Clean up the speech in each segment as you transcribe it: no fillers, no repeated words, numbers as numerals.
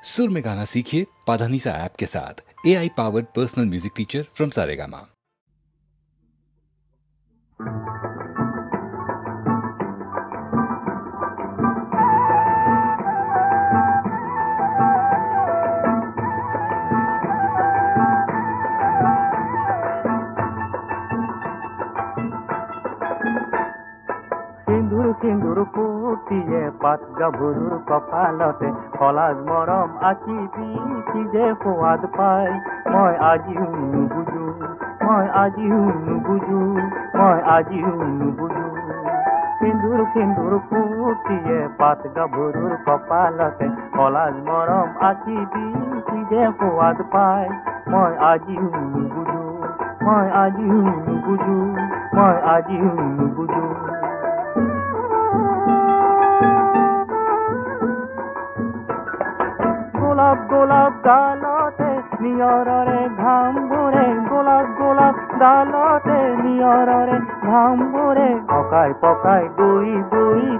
सुर में गाना सीखिए पाधानीसा ऐप के साथ। AI powered personal music teacher from Saregama. সিন্দুর ফুটিয়ে পাত গাভৰুৰ কপালতে ফলাজ মৰম আঁকিবি কি যে সোৱাদ পাই মই আজিও নুবুজো সিন্দুৰ ফুটিয়ে পাত গাভৰুৰ কপালতে ফলাজ মৰম আঁকিবি কি যে সোৱাদ পাই মই আজিও নুবুজো গোলাপ ডালতে নিয়ৰৰে ঘামবোৰে গোলাপ ডালতে নিয়ৰৰে ঘামবোৰে পকাই গৈ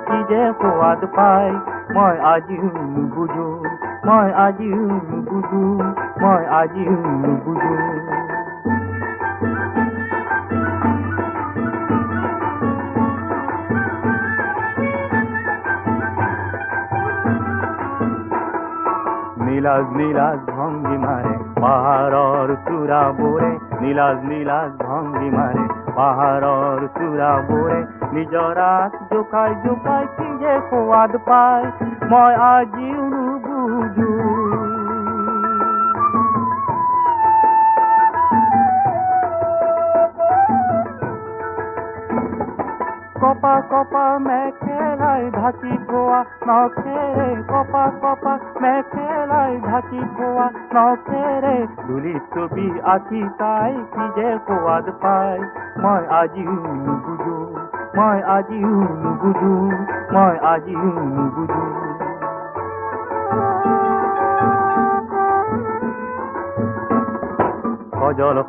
কি যে সোৱাদ পাই মই আজিও নুবুজো নীলাজ ভংগীমাৰে পাহাৰৰ চূড়াবোৰে নীলাজ ভংগীমাৰে পাহাৰৰ চূড়াবোৰে নিজৰাত জোকাই কি যে সোৱাদ পাই মই আজিও নুবুজো কপা মেখেলাই ঢাকি থোৱা নখেৰে কপা মেখেলাই ঢাকি থোৱা নখেৰে ধূলিত ছবি আঁকি তাই কি যে সোৱাদ পাই মই আজিও নুবুজো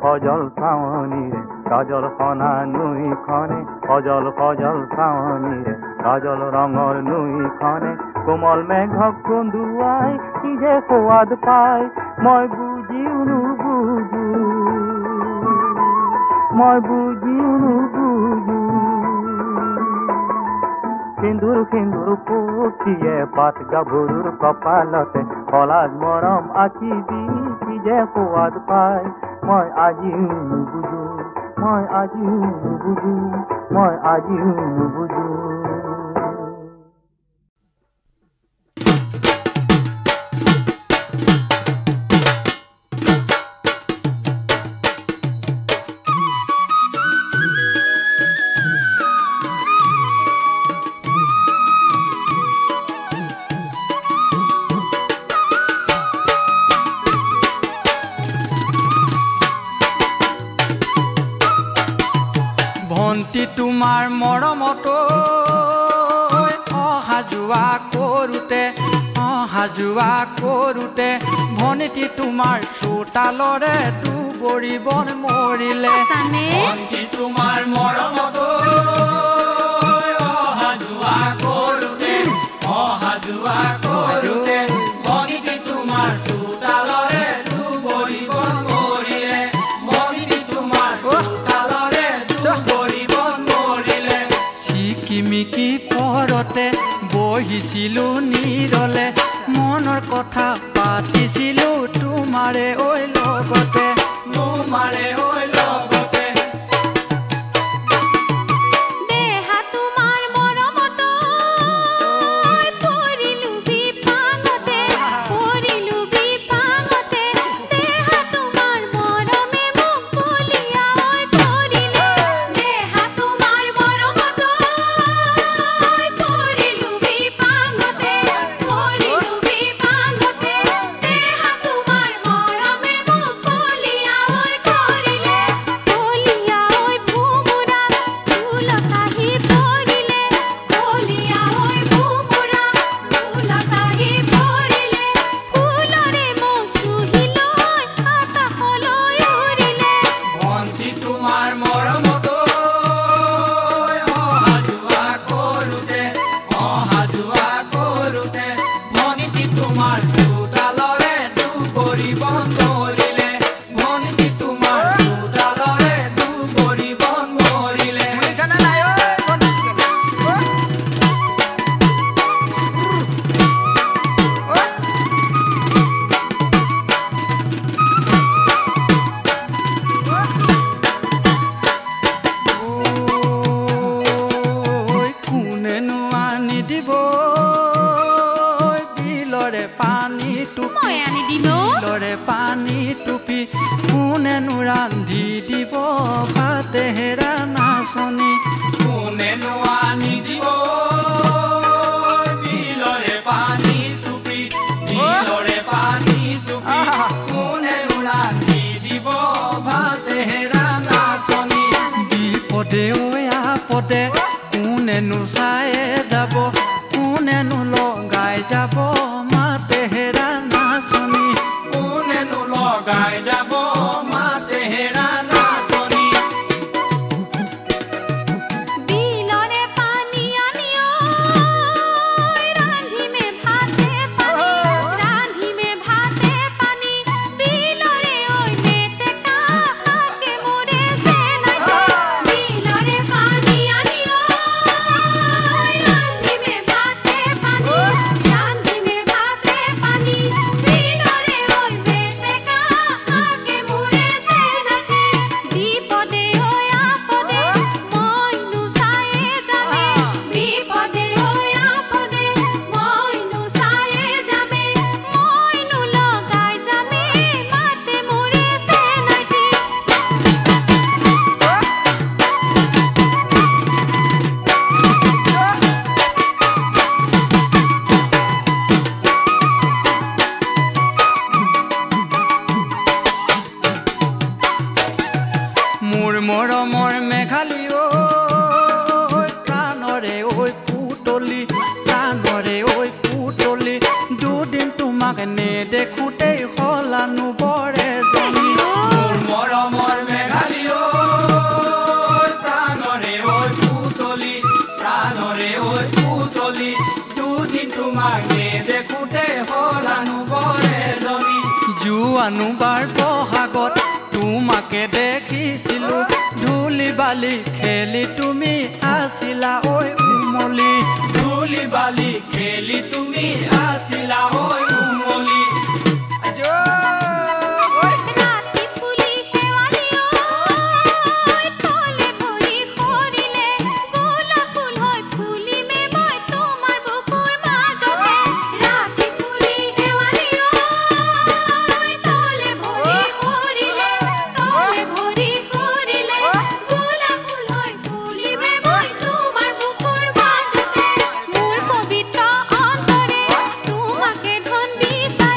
সজল চাৱনীৰে কাজল সনা নৈখনে সজল চাৱনীৰে কাজল ৰঙৰ নৈখনে কোমল মেঘক কন্দুৱাই কি যে সোৱাদ পাই মই বুজিও নুবুজো সিন্দুৰ ফুটিয়ে পাত গাভৰুৰ কপালতে ফলাজ মৰম আঁকিবি কি যে সোৱাদ পাই মই আজিও নুবুজো ভন্টি তোমাৰ মৰমতো অহা যোৱা কৰোঁতে ভন্টি তোমাৰ চোতালৰে দুবৰি বন মৰিলে ভন্টি তোমাৰ মৰমতো অহা যোৱা কৰোঁতে ভন্টি তোমাৰ চোতালৰে দুবৰি বন মৰিলে ভন্টি তোমাৰ চোতালৰে মিকি পৰতে বহিছিলো নীৰলে মনৰ কথা পাতিছিলো তোমাৰে ঐ লগতে দেহা তোমাৰ মৰমতো পৰিলো বিপাঙতে দেহা তোমাৰ মৰমে মোক বলিয়া কৰিলে দেহা তোমাৰ মৰমতো পৰিলো বিপাঙতে দেহা তোমাৰ মৰমে মোক বলিয়া দুবৰি বন মৰিলে ভনী তোমাৰ চোতালৰে দুবৰি বন মৰিলে শুনিছানে নাই ঐ ভণ্টি কোনেনো আনি দিব বিলৰে পানী টুপি মই আনি দিম অ'। বিলৰে পানী টুপি কোনেনো ৰান্ধি দিব ভাতেহেৰা নাচনী কোনেনো আনি দিব বিলৰে পানী টুপি বিলৰে পানী টুপি কোনেনো ৰান্ধি দিব ভাতেহেৰা নাচনী বিপদে ঐ আপদে কোনেনো চাই যাব কোনেনো লগাই যাব মাতেহেৰা নাচনী কোনেনো লগাই যাব মাতেহেৰা নাচনী বিলৰে পানী আনি ঐ ৰান্ধিমে ভাতে পানী বিলৰে ঐ মেটেকা হাকে মোৰে চেনাইতে বিলৰে পানী আনি ঐ ৰান্ধিমে ভাতে পানী বিলৰে ঐ মেটেকা হাকে মোৰে চেনাইতে বিপদে ঐ আপদে মইনো চায়ে যামে বিপদে ঐ আপদে মইনো চায়ে যামে মইনো লগাই যামে মাতে মোৰে চেনাইতে মোৰ মৰমৰ মেঘালী ঐ প্ৰাণৰে ঐ পুতলি প্ৰাণৰে ঐ পুতলি দুদিন তোমাক নেদেখোঁতেই হলানো বৰে জনী মোৰ মৰমৰ মেঘালী ঐ প্ৰাণৰে ঐ পুতলি প্ৰাণৰে ঐ পুতলি দুদিন তোমাক নেদেখোঁতেই হলানো বৰে জনী জোৱানো বাৰ বহাগত তোমাকে দেখিছিলো ধূলি বালি খেলি তুমি আছিলা ঐ উমলি ধূলি বালি খেলি তুমি আছিলা ঐ উমলি ৰাতি ফুলি শেৱালি ঐ তলে ভৰি সৰিলে গোলাপ ফুল হৈ ফুলিমে মই তোমাৰ বুকুৰ মাজতে ৰাতি ফুলি শেৱালি ঐ তলে ভৰি সৰিলে গোলাপ ফুল হৈ ফুলিমে মই তোমাৰ বুকুৰ মাজতে মোৰ পবিত্ৰ অন্তৰে তোমাকে ধন বিচাৰে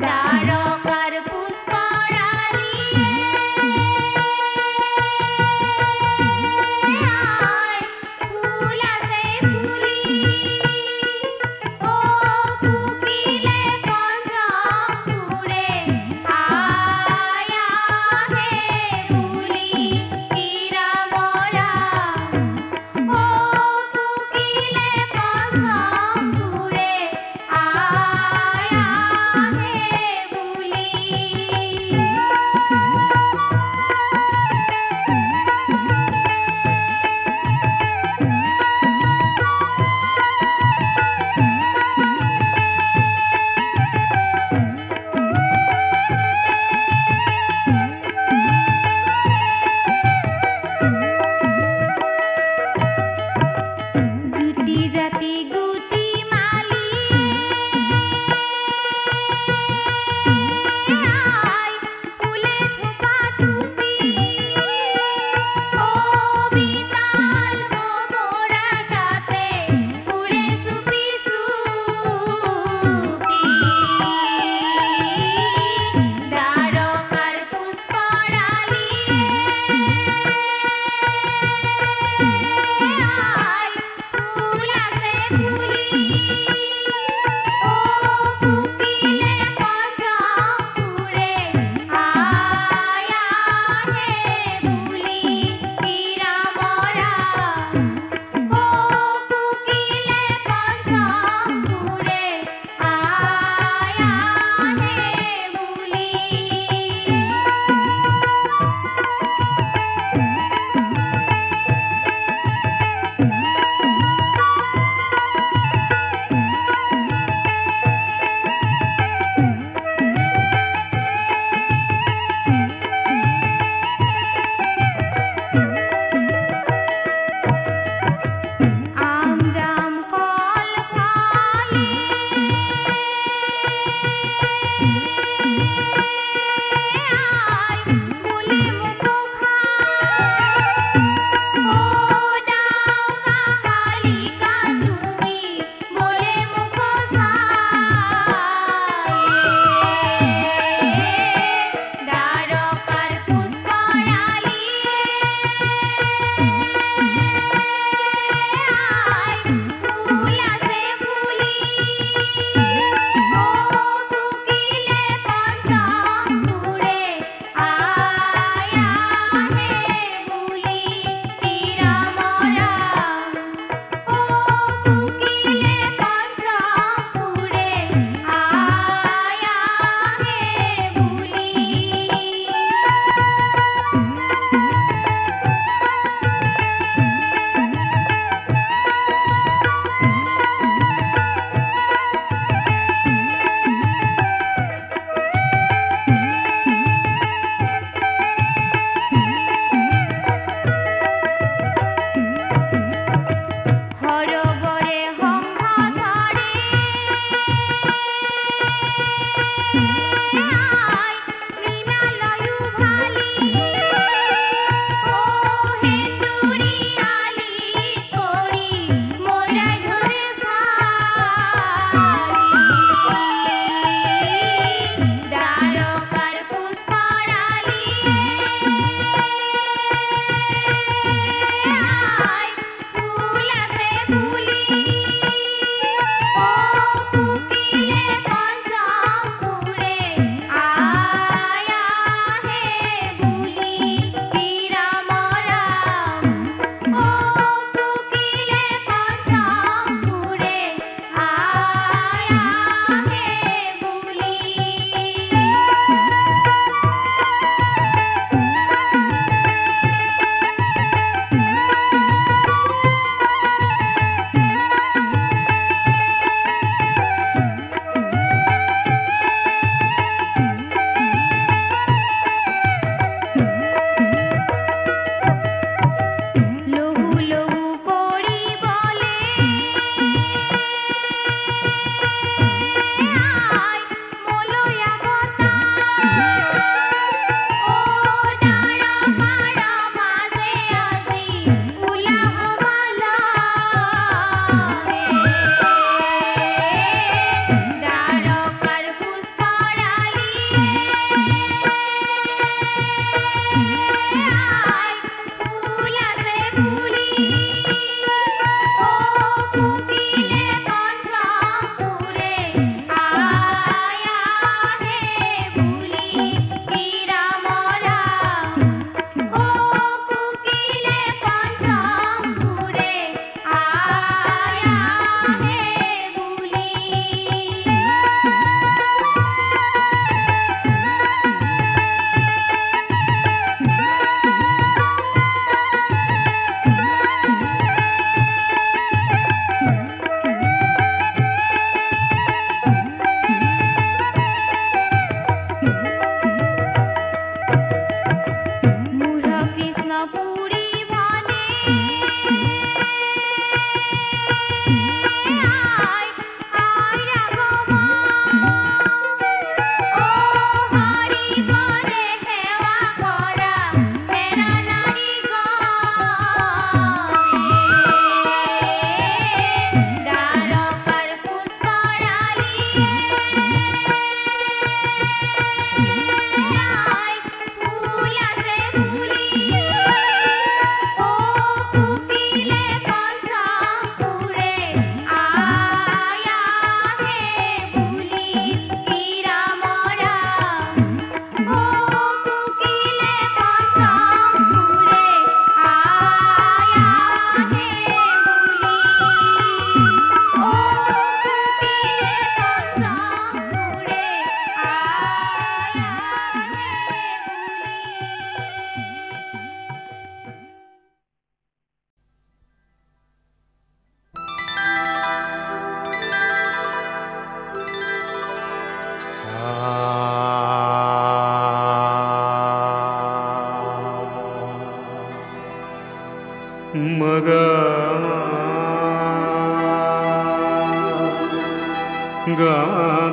দ্বারকার পুষ্পরাণী আয় ফুল আছে ফুলি ও কুকিলে পঞ্চমপুরে আয় হে ফুলি কিরামরা ও কুকিলে পঞ্চমপুরে আয় হে ফুলি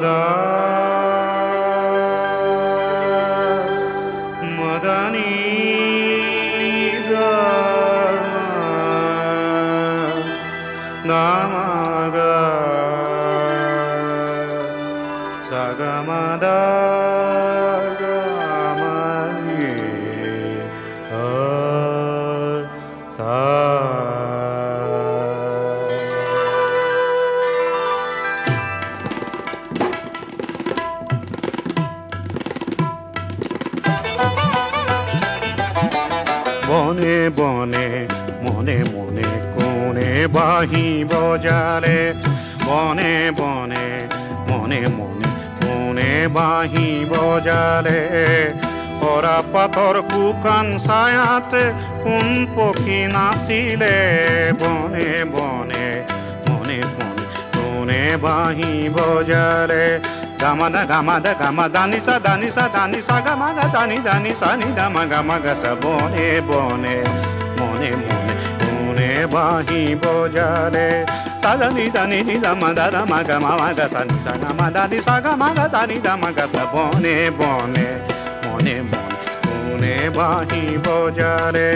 Gamada Madani Namaga Sagamada Gamani Sa বনে বনে মনে মনে কোণে বাহি বজালে বনে বনে মনে মনে কোণে বাহি বজালে পরা পাথর কুকান ছায়াতে কোন পক্ষী নাচিলে বনে বনে মনে মনে কোণে বাহি বজালে Gamada gamada gamadani sa dani sa gamaga dani dani sa ni dama gamaga sa bone bone mone mone mone bahi bojale sa dani dani ni dama dama gamaga sa ni sa gamadani sa gamaga dani dama ga sa bone bone mone mone mone bahi bojale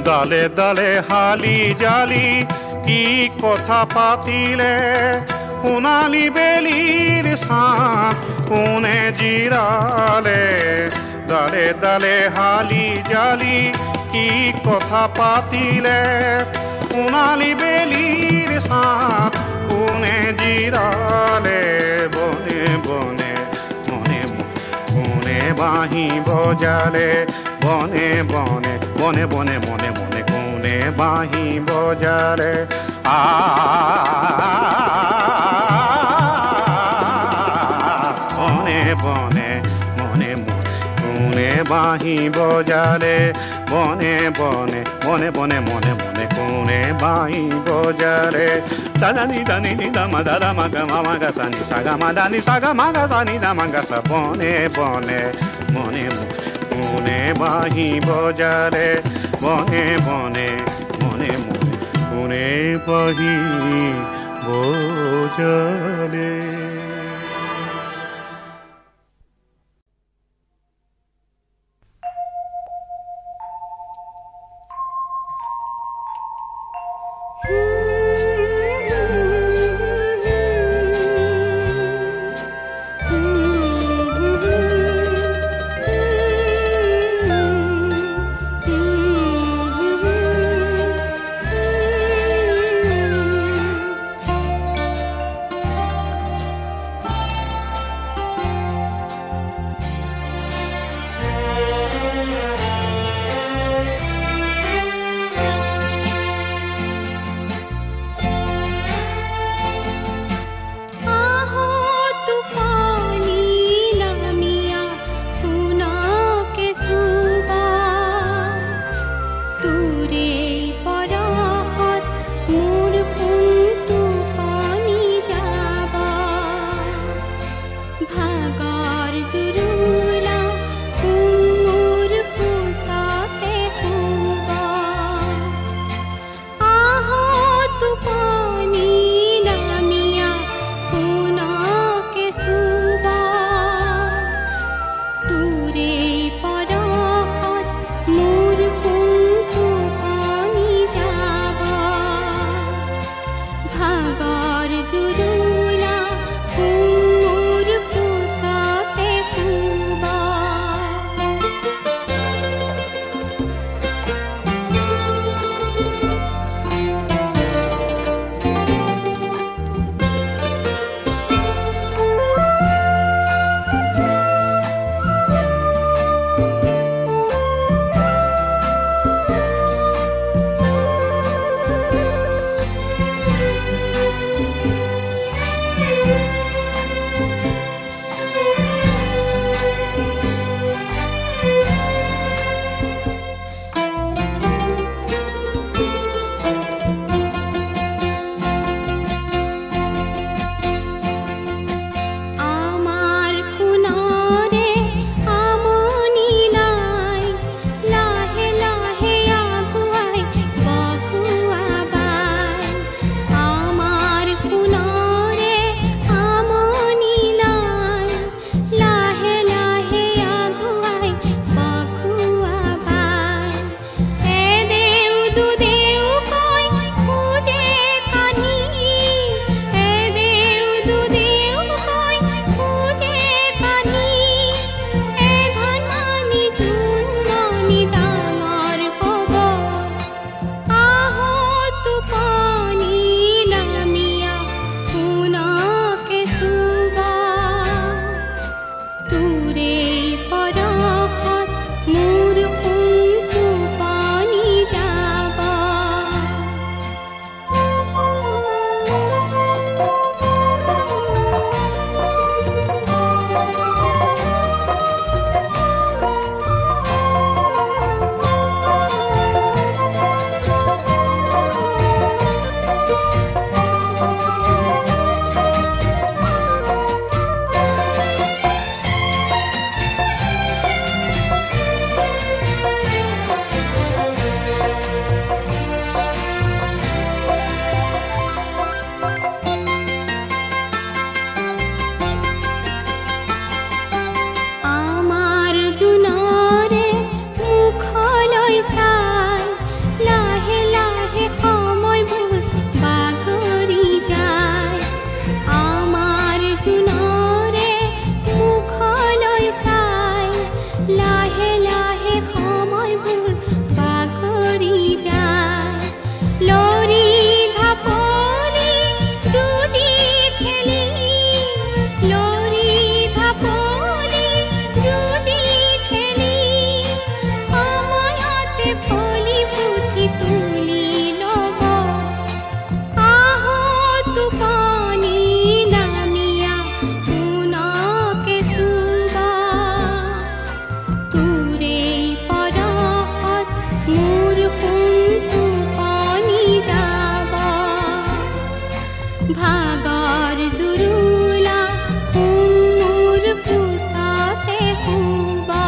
দালে দালে হালি জালি কি কথা পাতিলে সোণালী বেলিৰ ছাঁ কোনে জিৰালে দালে দালে হালি জালি কি কথা পাতিলে সোণালী বেলিৰ ছাঁ কোনে জিৰালে বনে বনে মনে কোনে বাঁহী বজালে বনে বনে বনে বনে মনে মনে কোনে বাঁহী বজালে বনে বনে মনে মনে কোনে বাঁহী বজালে বনে বনে বনে বনে মনে মনে কোনে বাঁহী বজালে দানি দানি নি দামা দাদা মাগা মামা গা সানি সাগা মা দানি সাগা মাগা সানি দামা গা সা বনে বনে মনে মনে কোনে বাঁহী বজালে বনে বনে মনে মনে কোনে বাঁহী বজালে ভাগৰ জুৰুলা মোৰ কোচতে শুবা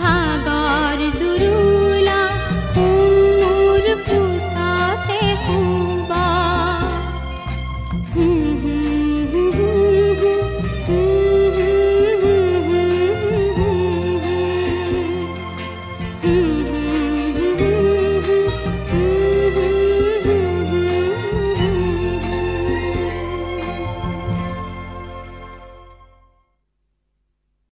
সাগৰ জুড়ু